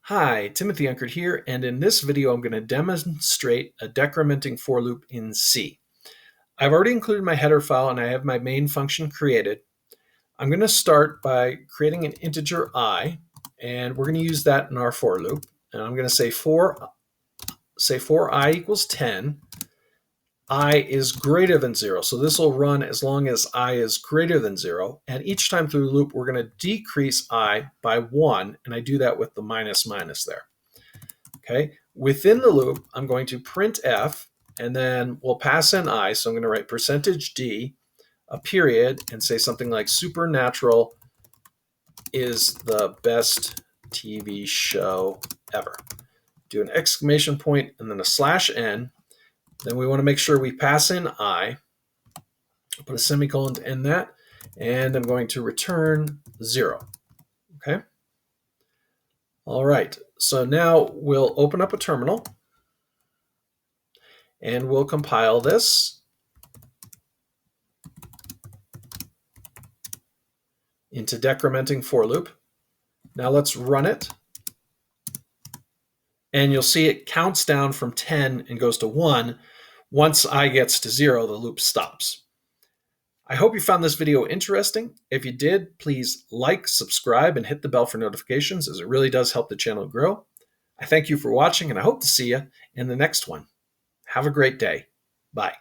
Hi, Timothy Unkert here, and in this video I'm going to demonstrate a decrementing for loop in C. I've already included my header file and I have my main function created. I'm going to start by creating an integer I, and we're going to use that in our for loop. And I'm going to say for I equals 10, I is greater than 0. So this will run as long as I is greater than 0. And each time through the loop, we're going to decrease I by 1. And I do that with the minus minus there. Okay. Within the loop, I'm going to print f, and then we'll pass in I. So I'm going to write %d, a period, and say something like Supernatural is the best TV show ever. Do an exclamation point and then a /n. Then we want to make sure we pass in I, put a semicolon to end that, and I'm going to return 0. Okay. All right. So now we'll open up a terminal and we'll compile this into decrementing for loop. Now let's run it. And you'll see it counts down from 10 and goes to 1. Once I gets to 0, the loop stops. I hope you found this video interesting. If you did, please like, subscribe, and hit the bell for notifications, as it really does help the channel grow. I thank you for watching, and I hope to see you in the next one. Have a great day. Bye.